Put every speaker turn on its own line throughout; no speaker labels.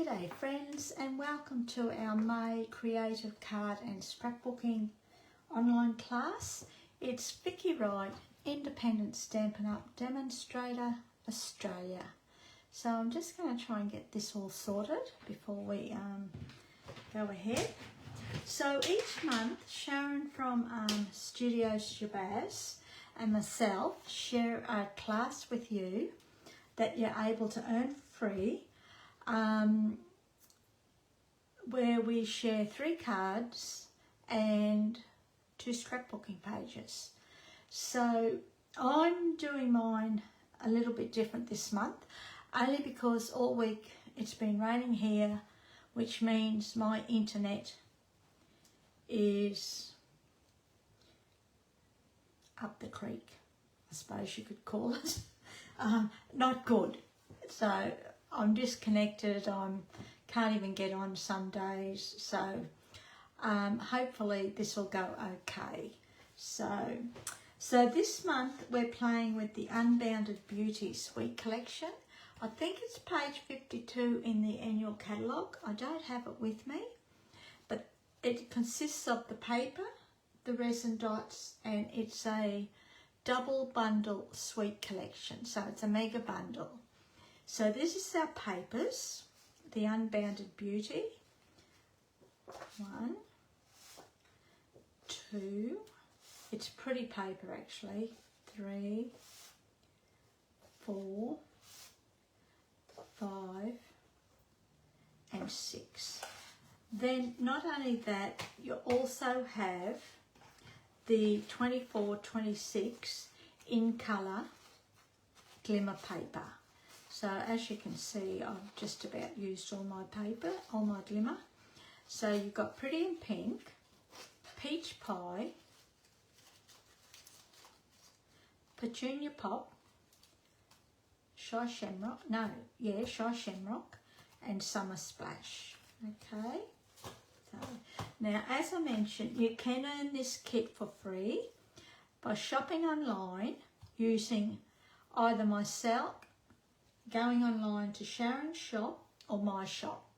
G'day friends, and welcome to our May Creative Card and Scrapbooking online class. It's Vickywright, Independent Stampin' Up Demonstrator, Australia. So I'm just going to try and get this all sorted before we go ahead. So each month Sharon from Studio Shazbaz and myself share a class with you that you're able to earn free, where we share 3 cards and 2 scrapbooking pages. So I'm doing mine a little bit different this month, only because all week it's been raining here, which means my internet is up the creek, I suppose you could call it. Not good. So I'm disconnected, can't even get on some days, so hopefully this will go okay. So this month we're playing with the Unbounded Beauty Suite collection. I think it's page 52 in the annual catalogue. I don't have it with me, but it consists of the paper, the Resin Dots, and it's a double bundle suite collection, so it's a mega bundle. So this is our papers, the Unbounded Beauty. 1, 2, it's pretty paper actually. 3, 4, 5, and 6. Then not only that, you also have the 24-26 in colour glimmer paper. So as you can see, I've just about used all my paper, all my glimmer. So you've got Pretty in Pink, Peach Pie, Petunia Pop, Shy Shamrock, Shy Shamrock, and Summer Splash. Okay. So now, as I mentioned, you can earn this kit for free by shopping online using either myself, going online to Sharon's shop or my shop,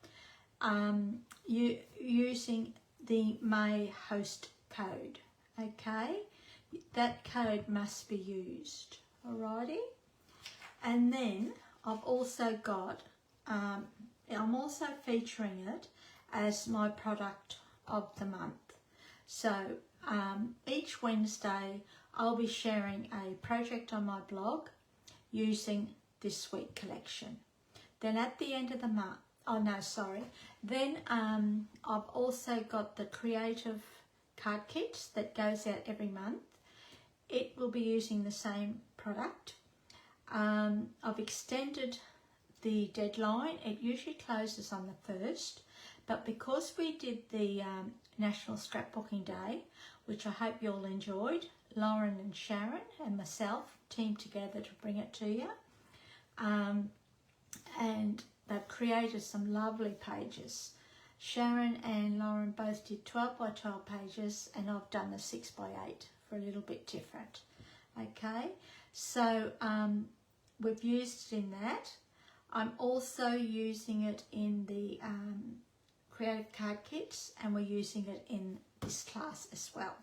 using the May host code. Okay, that code must be used. Alrighty, and then I've also got, I'm also featuring it as my product of the month. So each Wednesday I'll be sharing a project on my blog using this sweet collection. Then at the end of the month, then I've also got the creative card kits that goes out every month. It will be using the same product. I've extended the deadline. It usually closes on the 1st, but because we did the National Scrapbooking Day, which I hope you all enjoyed, Lauren and Sharon and myself teamed together to bring it to you. And they've created some lovely pages. Sharon and Lauren both did 12 by 12 pages, and I've done the 6 by 8 for a little bit different. Okay, so we've used it in that. I'm also using it in the creative card kits, and we're using it in this class as well.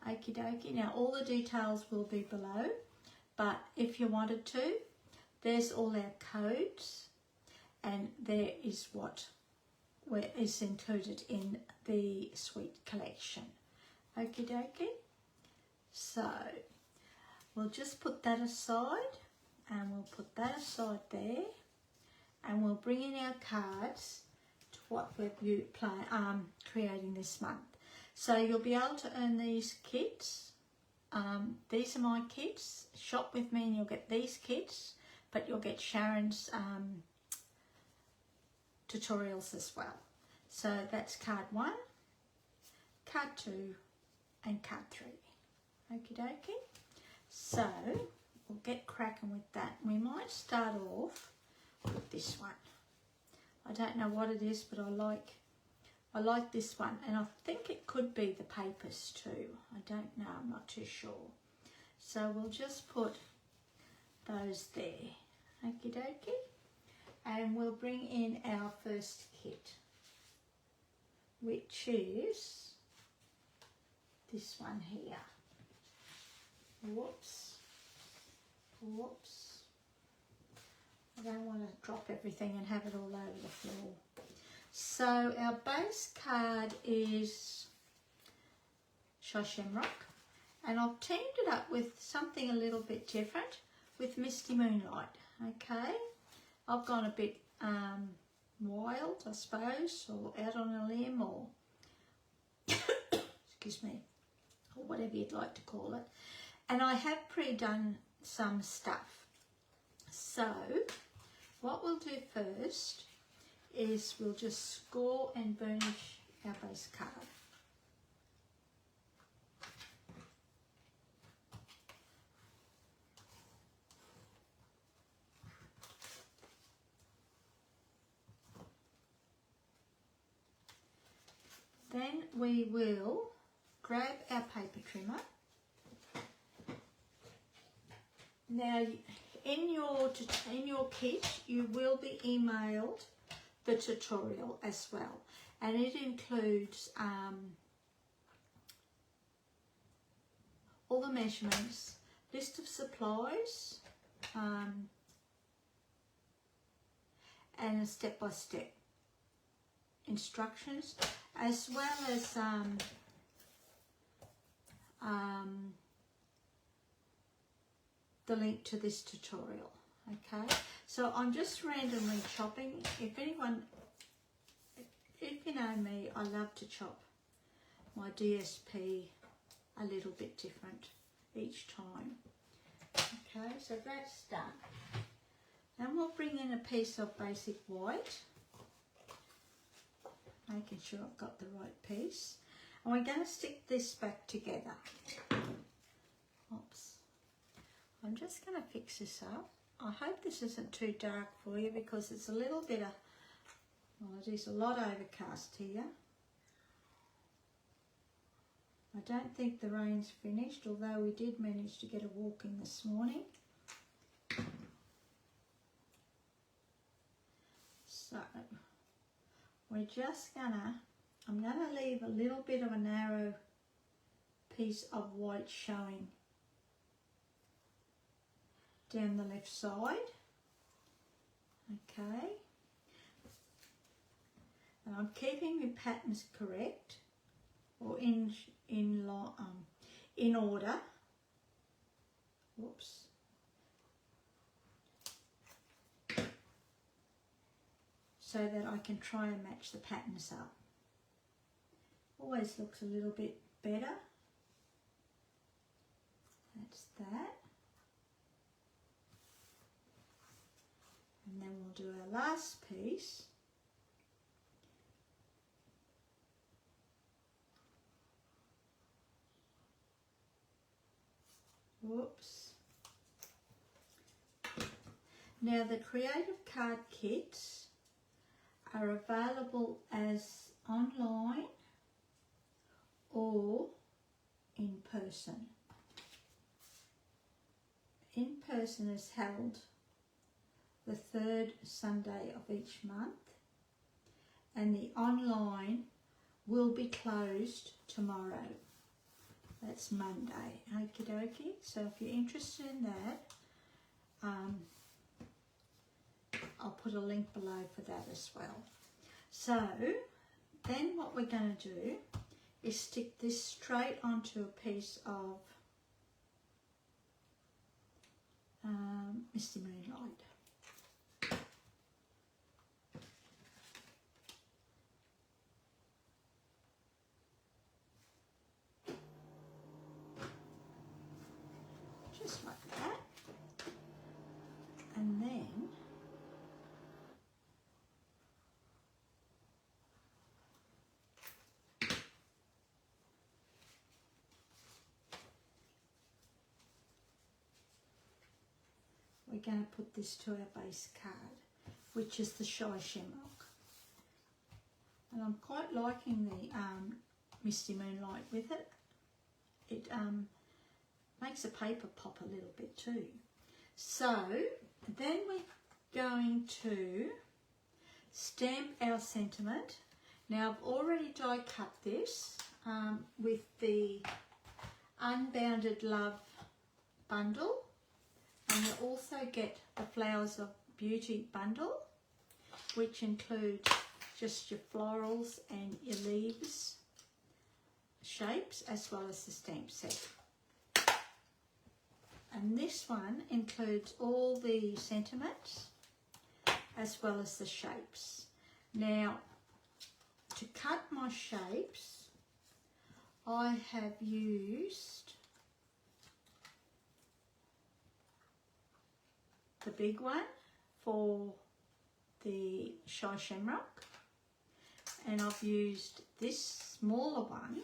Okie dokie. Now all the details will be below, but if you wanted to, there's all our codes, and there is what is included in the suite collection. Okie dokie. So we'll just put that aside, and we'll put that aside there, and we'll bring in our cards to what we're creating this month. So you'll be able to earn these kits. These are my kits. Shop with me and you'll get these kits, but you'll get Sharon's tutorials as well. So that's card 1, card 2, and card 3. Okie dokie. So we'll get cracking with that. We might start off with this one. I don't know what it is, but I like this one, and I think it could be the papers too. I don't know, I'm not too sure. So we'll just put those there. Okie dokie. and we'll bring in our first kit, which is this one here. Whoops, whoops. I don't want to drop everything and have it all over the floor. So our base card is Shamrock, and I've teamed it up with something a little bit different with Misty Moonlight. Okay, I've gone a bit wild, I suppose, or out on a limb, or excuse me, or whatever you'd like to call it. And I have pre-done some stuff. So what we'll do first is we'll just score and burnish our base card. Then we will grab our paper trimmer. Now, in your kit, you will be emailed the tutorial as well, and it includes all the measurements, list of supplies, and a step-by-step instructions, as well as the link to this tutorial. Okay, so I'm just randomly chopping. If you know me, I love to chop my DSP a little bit different each time. Okay, so that's done. Then we'll bring in a piece of basic white, making sure I've got the right piece. And we're going to stick this back together. Oops. I'm just going to fix this up. I hope this isn't too dark for you, because it's a little bit of, well, it is a lot overcast here. I don't think the rain's finished, although we did manage to get a walk in this morning. So we're just gonna, I'm gonna leave a little bit of a narrow piece of white showing down the left side. Okay, and I'm keeping my patterns correct, or in order. Whoops. So that I can try and match the patterns up. Always looks a little bit better. That's that. And then we'll do our last piece. Whoops. Now the Creative Card Kits are available as online or in person. In person is held the third Sunday of each month, and the online will be closed tomorrow. That's Monday. Okie dokie. So if you're interested in that, I'll put a link below for that as well. So then what we're going to do is stick this straight onto a piece of Misty Moonlight. Just like that. And then we're going to put this to our base card, which is the Shy Shamrock. And I'm quite liking the Misty Moonlight with it. It makes the paper pop a little bit too. So then we going to stamp our sentiment. Now I've already die cut this with the Unbounded Love bundle, and you also get the Flowers of Beauty bundle, which includes just your florals and your leaves shapes, as well as the stamp set. And this one includes all the sentiments as well as the shapes. Now, to cut my shapes, I have used the big one for the Shy Shamrock, and I've used this smaller one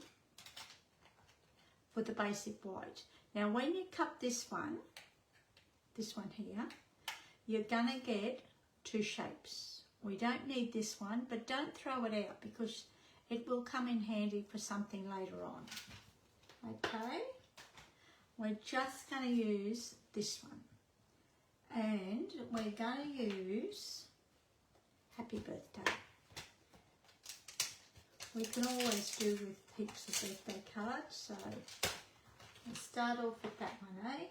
for the basic white. Now when you cut this one here, you're gonna get two shapes. We don't need this one, but don't throw it out because it will come in handy for something later on. Okay, we're just gonna use this one, and we're gonna use Happy Birthday. We can always do with heaps of birthday cards, so we'll start off with that one, eh?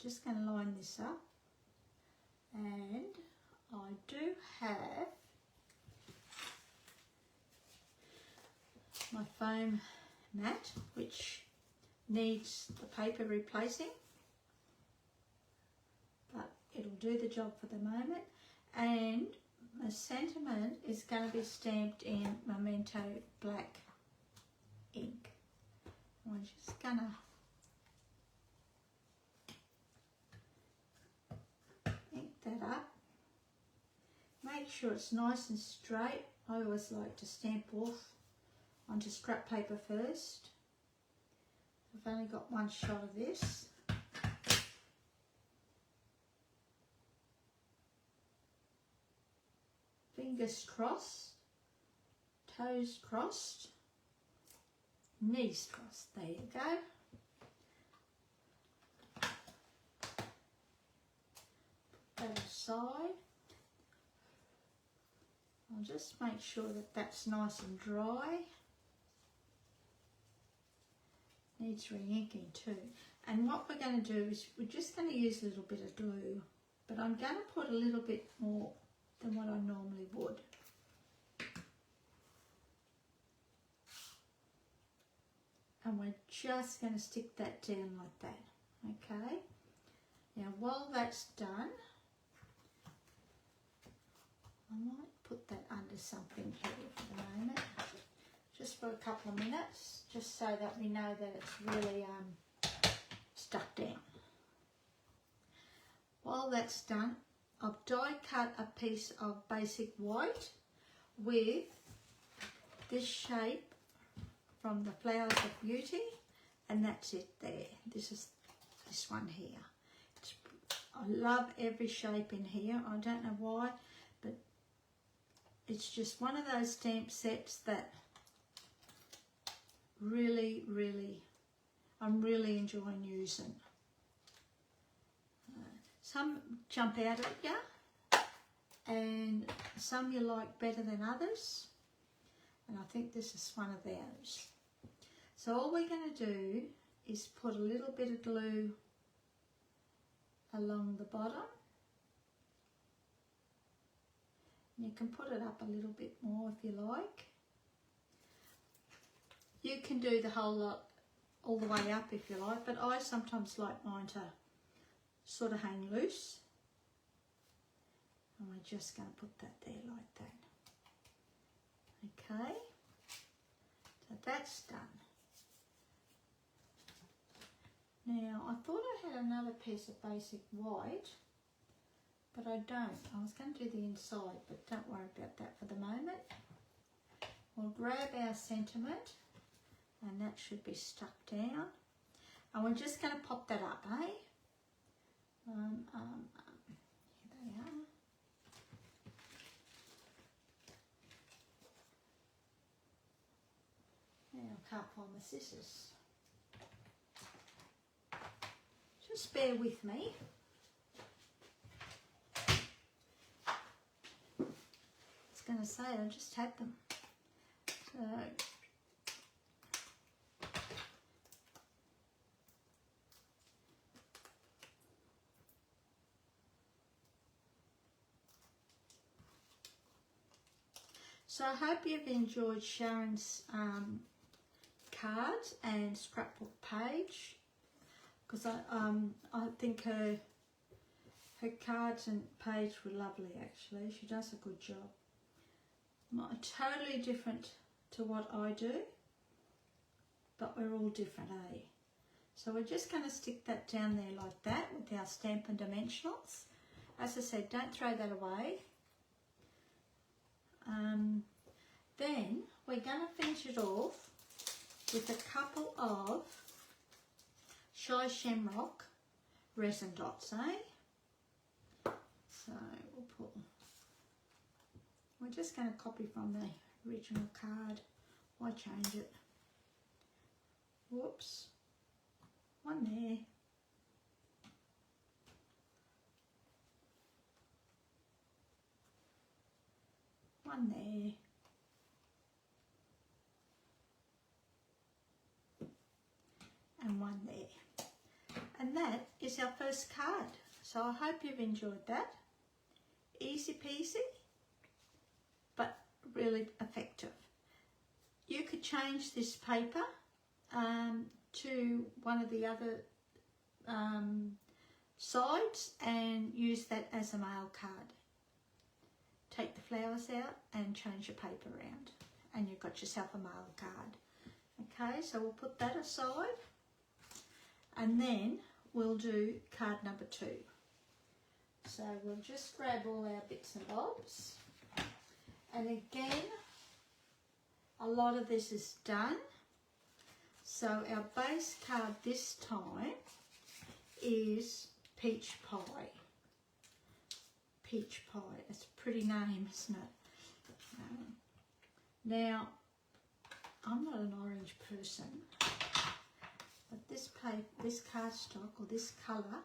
Just going to line this up, and I do have my foam mat, which needs the paper replacing, but it'll do the job for the moment. And the sentiment is going to be stamped in Memento black ink. I'm just going to ink that up. Make sure it's nice and straight. I always like to stamp off onto scrap paper first. I've only got one shot of this. Fingers crossed, toes crossed, knees crossed. There you go. Put that aside. I'll just make sure that that's nice and dry. Needs re-inking too. And what we're going to do is we're just going to use a little bit of glue, but I'm going to put a little bit more than what I normally would. And we're just going to stick that down like that, okay? Now while that's done, I might put that under something here for the moment, just for a couple of minutes, just so that we know that it's really stuck down. While that's done, I've die cut a piece of basic white with this shape from the Flowers of Beauty, and that's it there. This is this one here. I love every shape in here. I don't know why, but it's just one of those stamp sets that really, I'm really enjoying using. Some jump out at you, and some you like better than others, and I think this is one of those. So all we're going to do is put a little bit of glue along the bottom. You can put it up a little bit more if you like. You can do the whole lot all the way up if you like, but I sometimes like mine to sort of hang loose. And we're just going to put that there like that. Okay, so that's done. Now I thought I had another piece of basic white, but I don't. I was going to do the inside, but don't worry about that for the moment. We'll grab our sentiment, and that should be stuck down. And we're just going to pop that up, eh? Here they are. Now I can't find my scissors. Just bear with me. I was going to say, I just had them. So I hope you've enjoyed Sharon's cards and scrapbook page, because I think her cards and page were lovely actually. She does a good job. Totally different to what I do, but we're all different, eh? So we're just going to stick that down there like that with our Stampin' Dimensionals. As I said, don't throw that away. Then we're going to finish it off with a couple of Shy Shamrock Resin Dots, eh? So we're just going to copy from the original card. Why change it? Whoops. One there. One there. And one there. And that is our first card. So I hope you've enjoyed that. Easy peasy, but really effective. You could change this paper to one of the other sides and use that as a mail card. Take the flowers out and change your paper around, and you've got yourself a mail card. Okay, so we'll put that aside, and then we'll do card number 2. So we'll just grab all our bits and bobs, and again, a lot of this is done. So our base card this time is Peach Pie. Peach Pie, it's a pretty name, isn't it? Now, I'm not an orange person, but this cardstock, or this colour,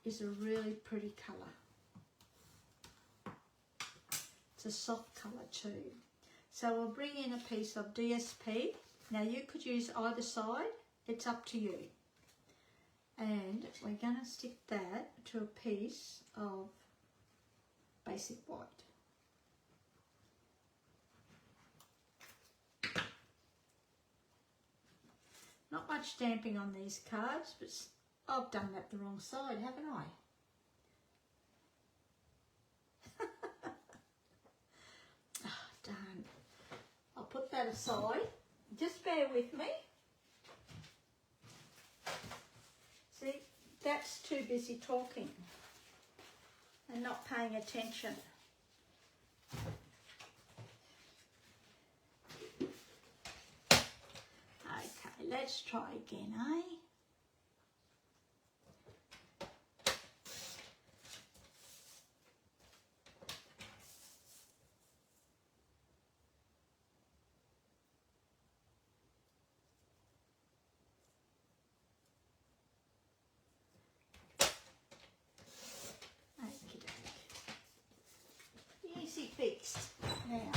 is a really pretty colour. It's a soft colour too. So we'll bring in a piece of DSP. Now you could use either side, it's up to you. And we're going to stick that to a piece of basic white. Not much stamping on these cards, but I've done that the wrong side, haven't I? Oh, darn. I'll put that aside. Just bear with me. See, that's too busy talking and not paying attention. Okay, let's try again, eh? Easy fixed. Now,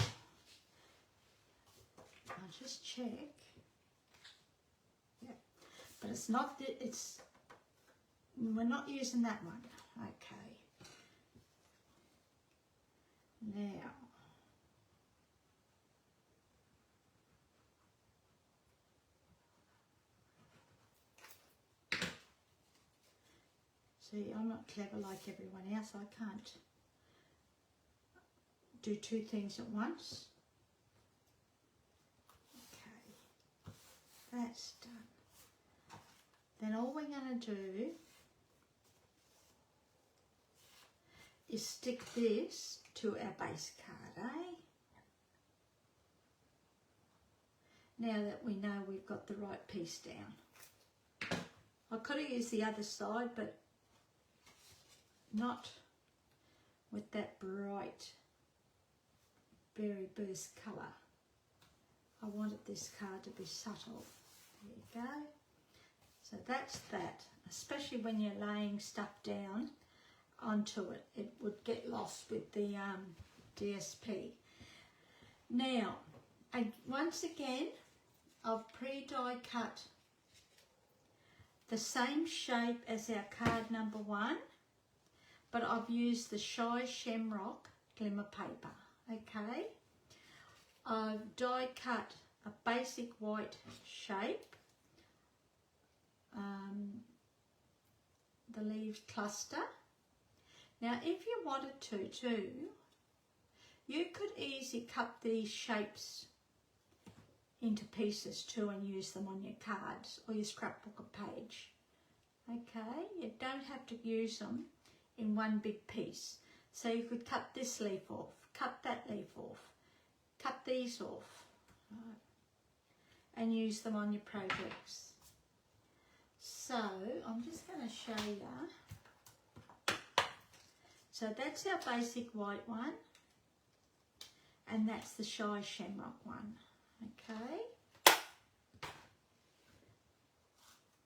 I'll just check. Yeah, but it's not that we're not using that one. Okay. Now, see, I'm not clever like everyone else. I can't do 2 things at once. Okay, that's done. Then all we're going to do is stick this to our base card, eh? Now that we know we've got the right piece down. I could have used the other side, but not with that bright berry burst colour. I wanted this card to be subtle. There you go. So that's that. especially when you're laying stuff down onto it. It would get lost with the DSP. Now, once again, I've pre-die cut the same shape as our card number 1, but I've used the Shy Shamrock glimmer paper, okay? I've die cut a basic white shape, the leaves cluster. Now, if you wanted to too, you could easily cut these shapes into pieces too and use them on your cards or your scrapbook page. Okay, you don't have to use them in one big piece. So you could cut this leaf off, cut that leaf off, cut these off, and use them on your projects. So I'm just going to show you. So that's our basic white one, and that's the Shy Shamrock one. Okay,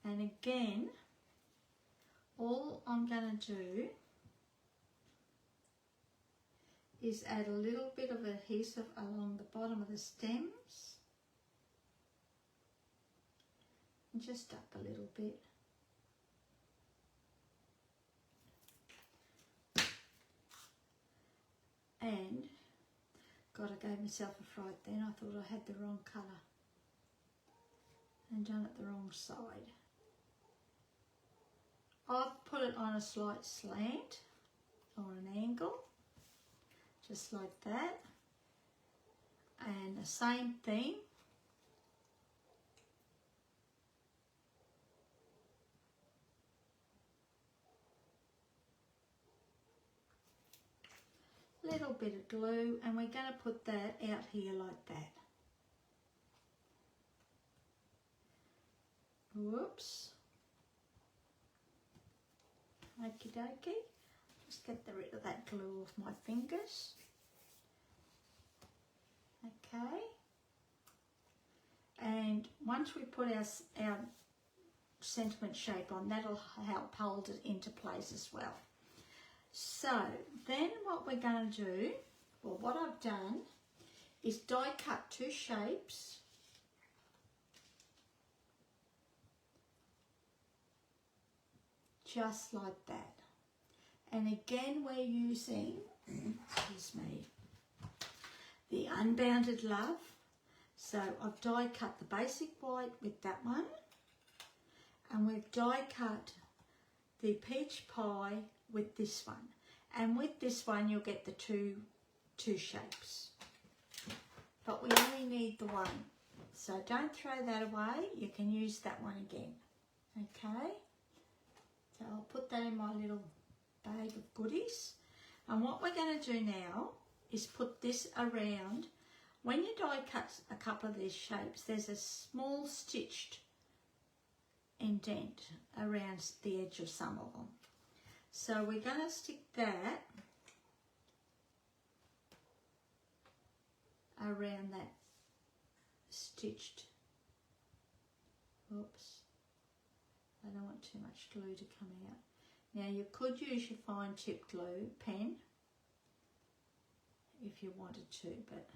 and again, all I'm going to do is add a little bit of adhesive along the bottom of the stems, and just up a little bit. And God, I gave myself a fright then. I thought I had the wrong colour and done it the wrong side. I've put it on a slight slant or an angle, just like that. And the same thing. Little bit of glue, and we're going to put that out here like that. Whoops. Okie dokie. Just get rid of that glue off my fingers. Okay. And once we put our sentiment shape on, that'll help hold it into place as well. So then what we're going to do, well, what I've done is die cut 2 shapes. Just like that. And again, we're using, excuse me, the Unbounded Love. So I've die cut the basic white with that one. And we've die cut the peach pie with this one, and with this one you'll get the two shapes, but we only need the one, so don't throw that away. You can use that one again. Okay, so I'll put that in my little bag of goodies, and what we're going to do now is put this around. When you die cut a couple of these shapes, there's a small stitched indent around the edge of some of them. So we're going to stick that around that stitched, oops, I don't want too much glue to come out. Now you could use your fine tip glue pen if you wanted to, but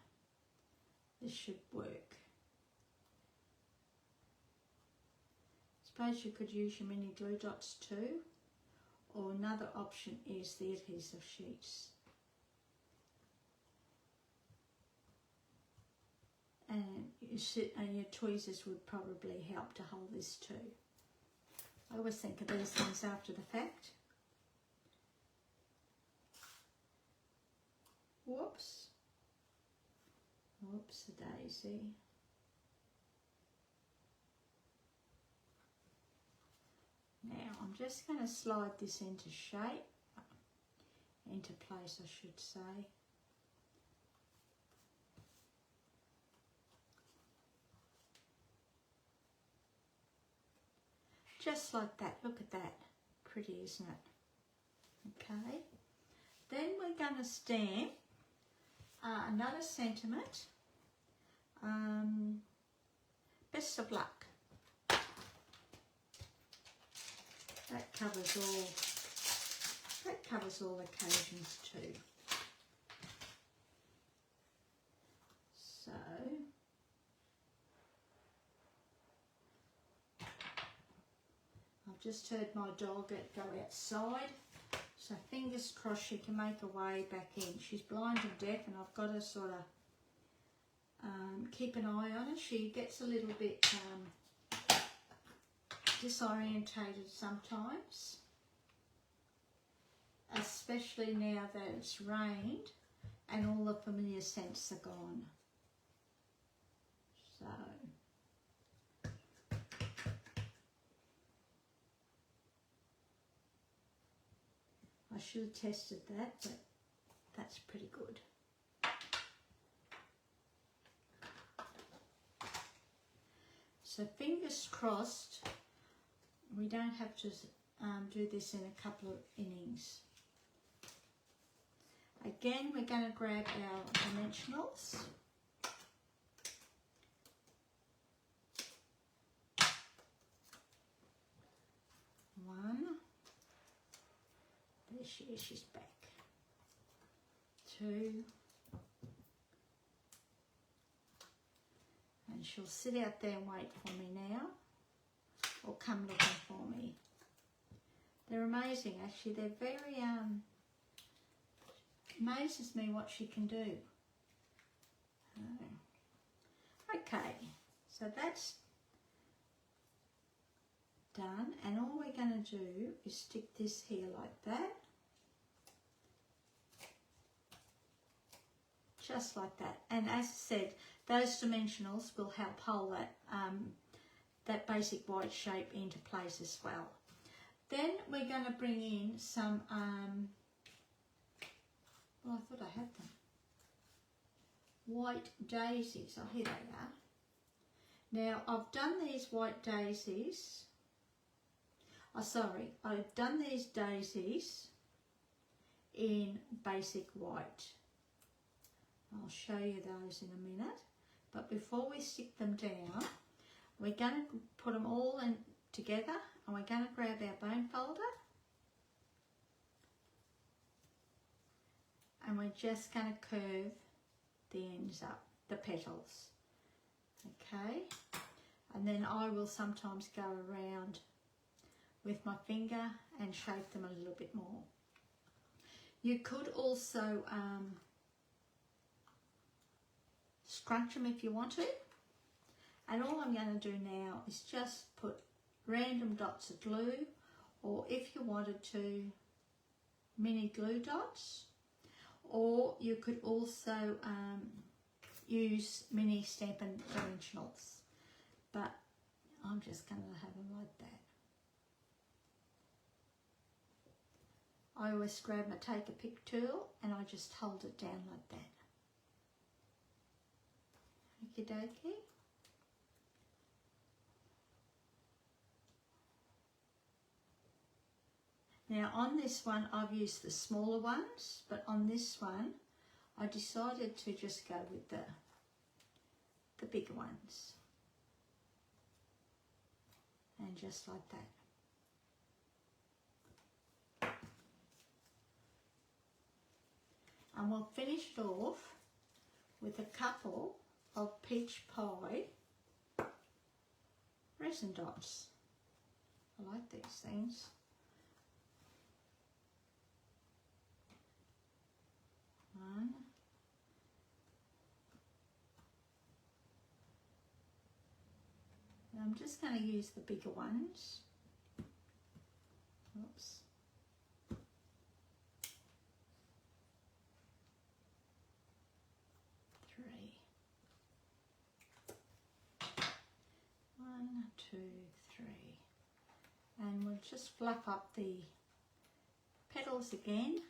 this should work. Suppose you could use your mini glue dots too. Or another option is the adhesive sheets. And your tweezers would probably help to hold this too. I always think of these things after the fact. Whoops. Whoops a daisy. Now I'm just going to slide this into shape, into place I should say. Just like that, look at that, pretty isn't it? Okay, then we're going to stamp another sentiment, best of luck. That covers all occasions too. So I've just heard my dog go outside, so fingers crossed she can make her way back in. She's blind and deaf, and I've got to sort of keep an eye on her. She gets a little bit disorientated sometimes, especially now that it's rained and all the familiar scents are gone. So I should have tested that, but that's pretty good. So fingers crossed we don't have to do this in a couple of innings. Again, we're going to grab our dimensionals. One. There she is, she's back. Two. And she'll sit out there and wait for me now, or come looking for me. They're amazing, actually. They're very, amazes me what she can do. Okay, so that's done, and all we're going to do is stick this here like that. Just like that. And as I said, those dimensionals will help hold that, that basic white shape into place as well. Then we're going to bring in some, well, I thought I had them, white daisies. Oh, here they are. Now, I've done these white daisies, I've done these daisies in basic white. I'll show you those in a minute. But before we stick them down, we're going to put them all in together, and we're going to grab our bone folder, and we're just going to curve the ends up, the petals. Okay, and then I will sometimes go around with my finger and shape them a little bit more. You could also scrunch them if you want to, and all I'm going to do now is just put random dots of glue, or if you wanted to, mini glue dots, or you could also use mini Stampin' Dimensionals, but I'm just going to have them like that. I always grab my take a pick tool and I just hold it down like that. Okie dokie. Now on this one I've used the smaller ones, but on this one I decided to just go with the bigger ones. And just like that. And we'll finish it off with a couple of peach pie resin dots. I like these things. One. And I'm just going to use the bigger ones. Oops. Three. 1, 2, 3. And we'll just fluff up the petals again.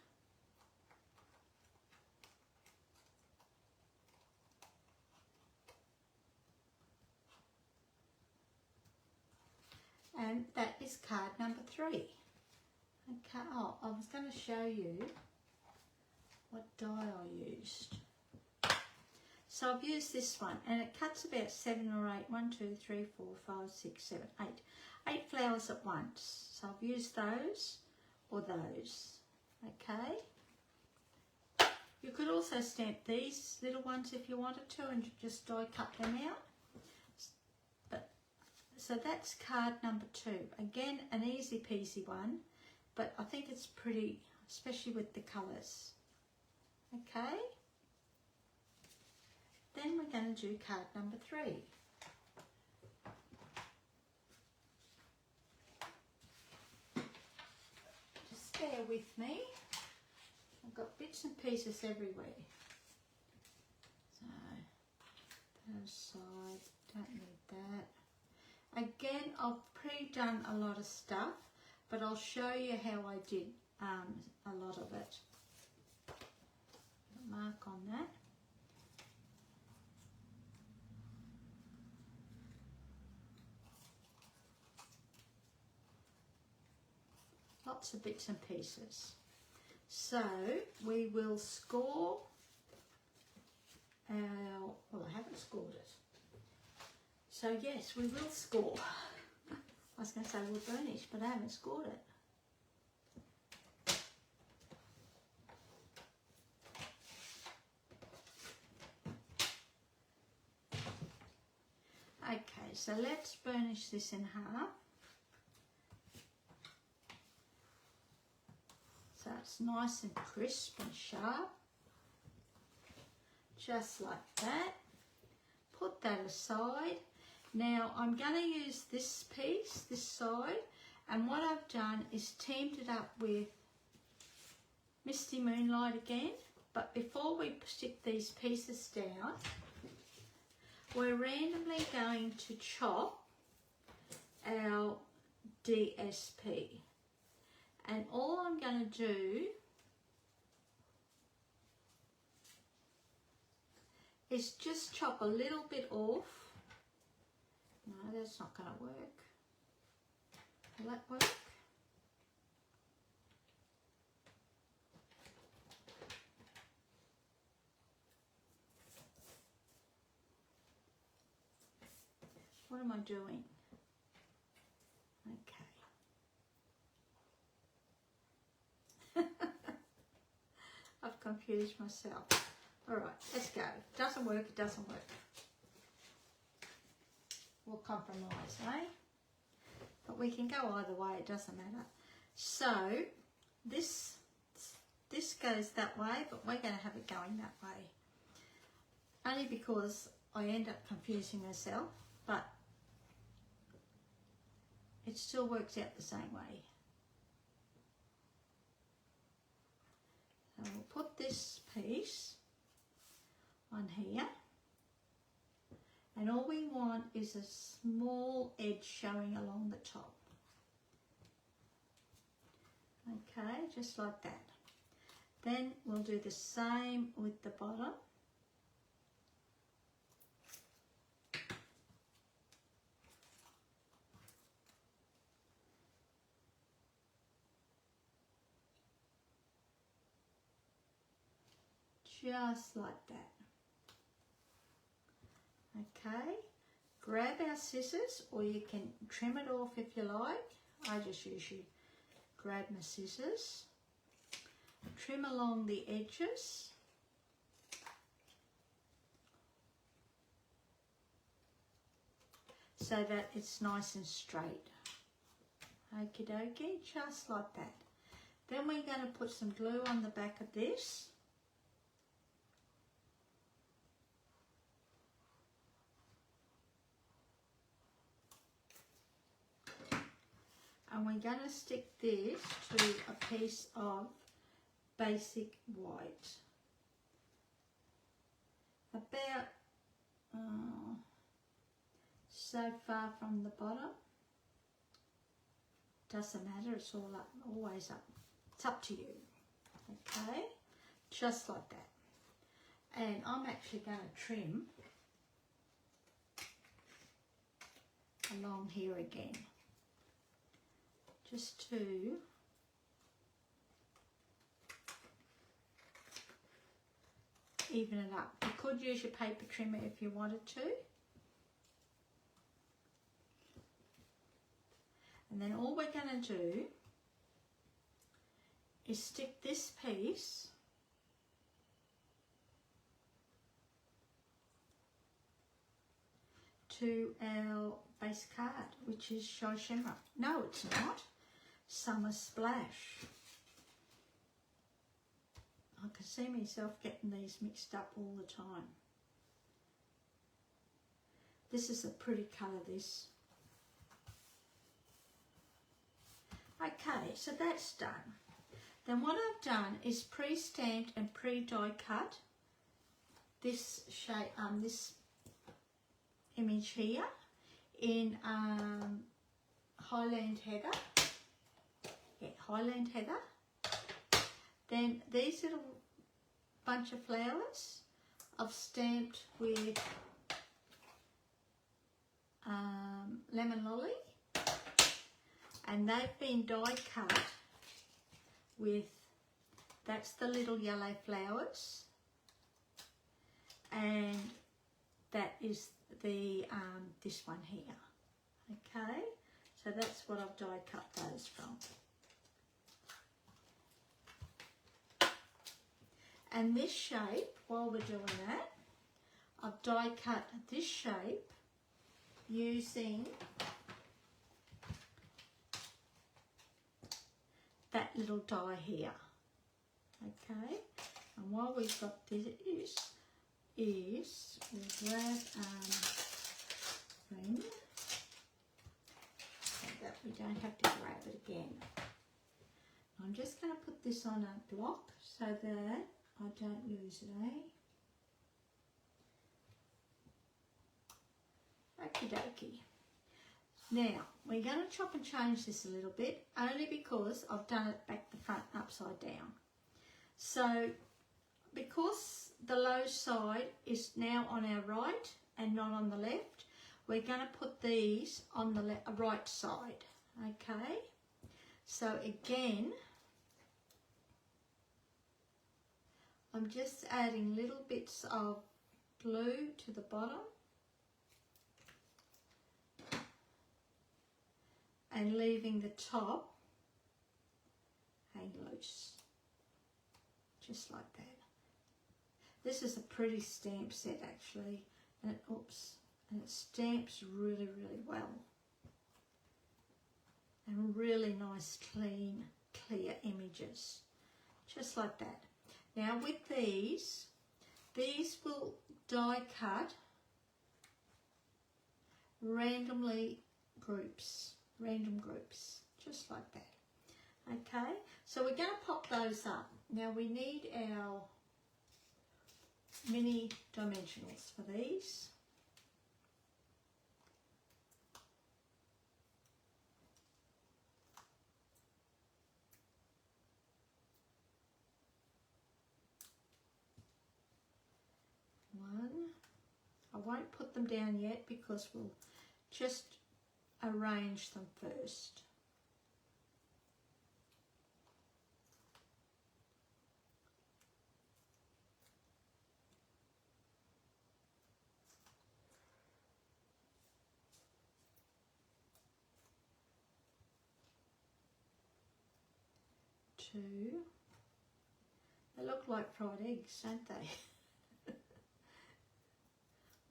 And that is card number 3. Okay, oh, I was going to show you what die I used. So I've used this one, and it cuts about 7 or 8, 1, 2, 3, 4, 5, 6, 7, 8, 8 flowers at once. So I've used those or those, okay? You could also stamp these little ones if you wanted to and just die cut them out. But so that's card number 2. Again, an easy peasy one, but I think it's pretty, especially with the colours, okay? Then we're going to do card number 3. Just bear with me. I've got bits and pieces everywhere. So, that aside, don't need that. Again, I've pre-done a lot of stuff, but I'll show you how I did a lot of it. Mark on that. Lots of bits and pieces. So we will score our, well, I haven't scored it. So yes, we will score. I was going to say we'll burnish, but I haven't scored it. Okay, so let's burnish this in half. So it's nice and crisp and sharp, just like that. Put that aside. Now I'm going to use this piece, this side, and what I've done is teamed it up with Misty Moonlight again. But before we stick these pieces down, we're randomly going to chop our DSP. And all I'm going to do is just chop a little bit off. No, that's not going to work. Will that work? What am I doing? Okay. I've confused myself. All right, let's go. Doesn't work, it doesn't work. We'll compromise, eh? But we can go either way, it doesn't matter. So this goes that way, but we're going to have it going that way. Only because I end up confusing myself, but it still works out the same way. So we'll put this piece on here, and all we want is a small edge showing along the top. Okay, just like that. Then we'll do the same with the bottom. Just like that. Okay, grab our scissors, or you can trim it off if you like. I just usually grab my scissors, trim along the edges. So that it's nice and straight. Okie dokie, just like that. Then we're going to put some glue on the back of this. And we're going to stick this to a piece of basic white. About so far from the bottom. Doesn't matter, it's all up, always up. It's up to you. Okay, just like that. And I'm actually going to trim along here again, just to even it up. You could use your paper trimmer if you wanted to. And then all we're going to do is stick this piece to our base card, which is Sharon. No, it's not. Summer Splash. I can see myself getting these mixed up all the time. This is a pretty colour, this. Okay, so that's done. Then what I've done is pre-stamped and pre-die cut this shape, this image here in Highland Heather. Yeah, Highland Heather. Then these little bunch of flowers I've stamped with Lemon Lolly, and they've been die cut with, that's the little yellow flowers, and that is the this one here. Okay, so that's what I've die cut those from. And this shape, while we're doing that, I've die cut this shape using that little die here. Okay, and while we've got this we'll grab ring so that we don't have to grab it again. I'm just going to put this on a block so that I don't lose it, Okie dokie. Now, we're going to chop and change this a little bit, only because I've done it back the front upside down. So, because the low side is now on our right and not on the left, we're going to put these on the right side, okay? So again, I'm just adding little bits of glue to the bottom and leaving the top hang loose, just like that. This is a pretty stamp set actually, and it stamps really, really well. And really nice, clean, clear images, just like that. Now with these will die cut random groups, just like that. Okay, so we're going to pop those up. Now we need our mini dimensionals for these. I won't put them down yet because we'll just arrange them first. Two. They look like fried eggs, don't they?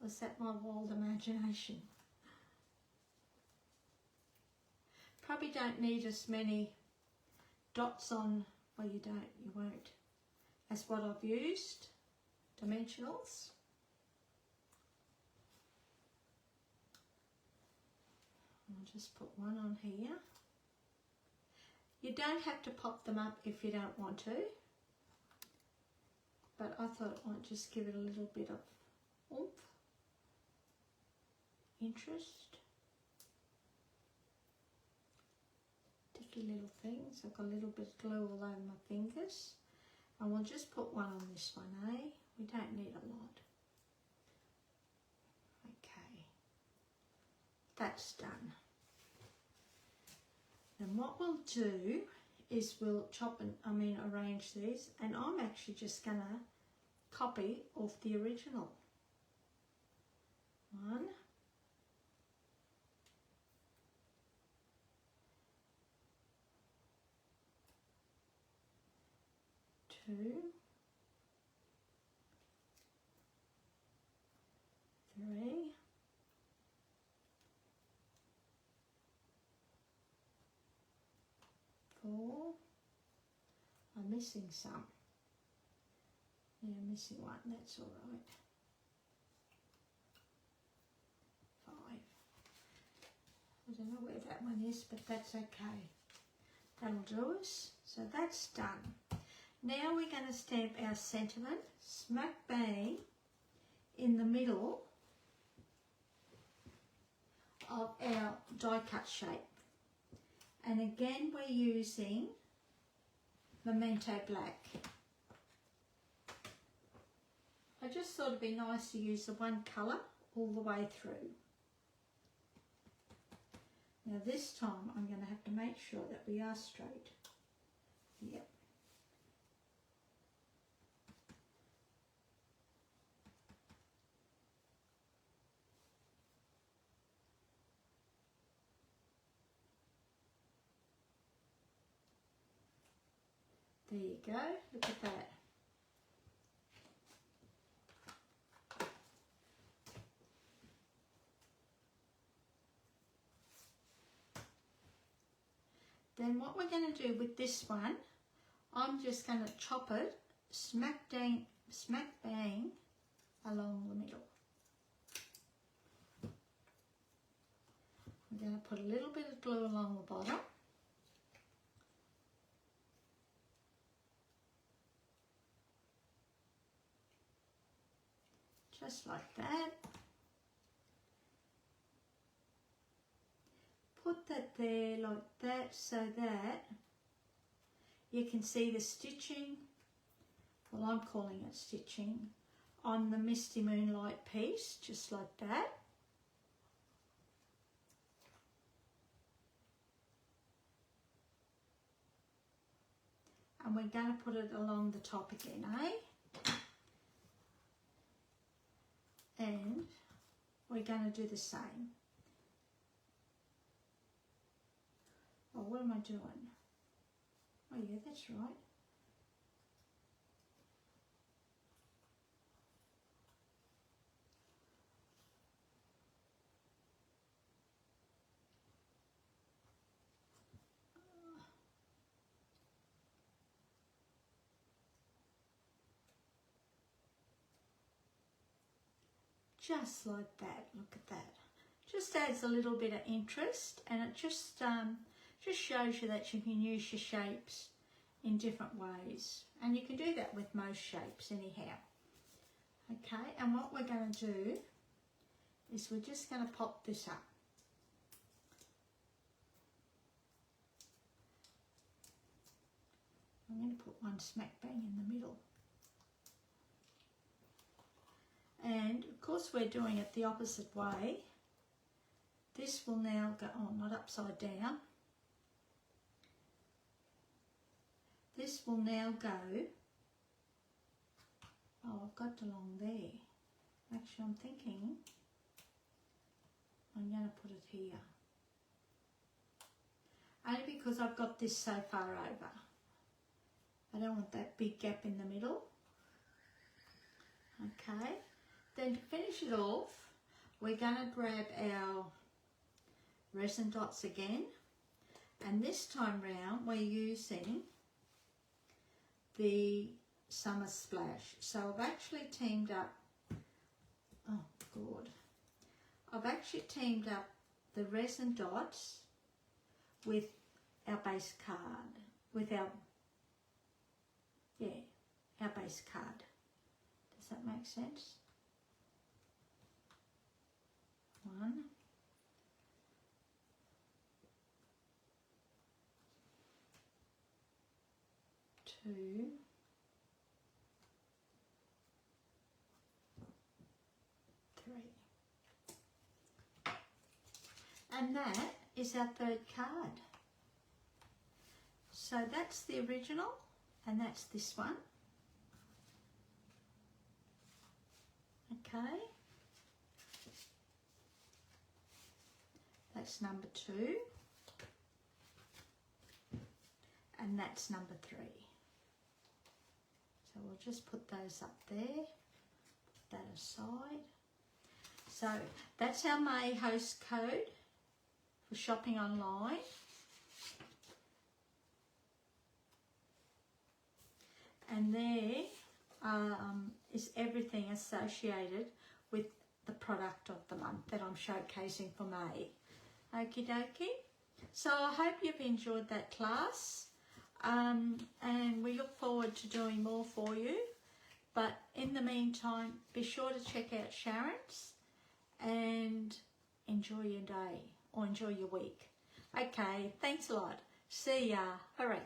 Was that my wild imagination? Probably don't need as many dots on, well you won't, as what I've used, dimensionals. I'll just put one on here. You don't have to pop them up if you don't want to, but I thought I might just give it a little bit of oomph. Interest. Sticky little things. I've got a little bit of glue all over my fingers. And we'll just put one on this one, We don't need a lot. Okay. That's done. And what we'll do is we'll chop and, arrange these. And I'm actually just going to copy off the original. One. 2, 3, 4. I'm missing some. Yeah, I'm missing one, that's all right. 5. I don't know where that one is, but that's okay. That'll do us. So that's done. Now we're going to stamp our sentiment smack bang in the middle of our die cut shape. And again we're using Memento Black. I just thought it'd be nice to use the one colour all the way through. Now this time I'm going to have to make sure that we are straight. Yep. There you go, look at that. Then what we're going to do with this one, I'm just going to chop it smack bang along the middle. I'm going to put a little bit of glue along the bottom. Just like that. Put that there like that so that you can see the stitching, well I'm calling it stitching, on the Misty Moonlight piece, just like that. And we're going to put it along the top again, eh? And we're going to do the same. Oh, what am I doing? Oh yeah, that's right. Just like that, look at that. Just adds a little bit of interest, and it just shows you that you can use your shapes in different ways. And you can do that with most shapes anyhow. Okay, and what we're going to do is we're just going to pop this up. I'm going to put one smack bang in the middle. And of course we're doing it the opposite way. This will now go, oh, not upside down. This will now go, oh, I've got along there. Actually, I'm thinking I'm going to put it here. Only because I've got this so far over. I don't want that big gap in the middle. Okay, then to finish it off, we're going to grab our Resin Dots again. And this time round, we're using the Summer Splash. So I've actually teamed up, oh God, I've actually teamed up the Resin Dots with our base card, with our, yeah, our base card. Does that make sense? 1, 2, 3. And that is our third card. So that's the original, and that's this one. Okay. That's number 2. And that's number 3. we'll just put those up there, put that aside. So that's our May host code for shopping online. And there is everything associated with the product of the month that I'm showcasing for May. Okie dokie. So I hope you've enjoyed that class, and we look forward to doing more for you. But in the meantime, be sure to check out Sharon's and enjoy your day or enjoy your week. Okay, thanks a lot. See ya. Hooray.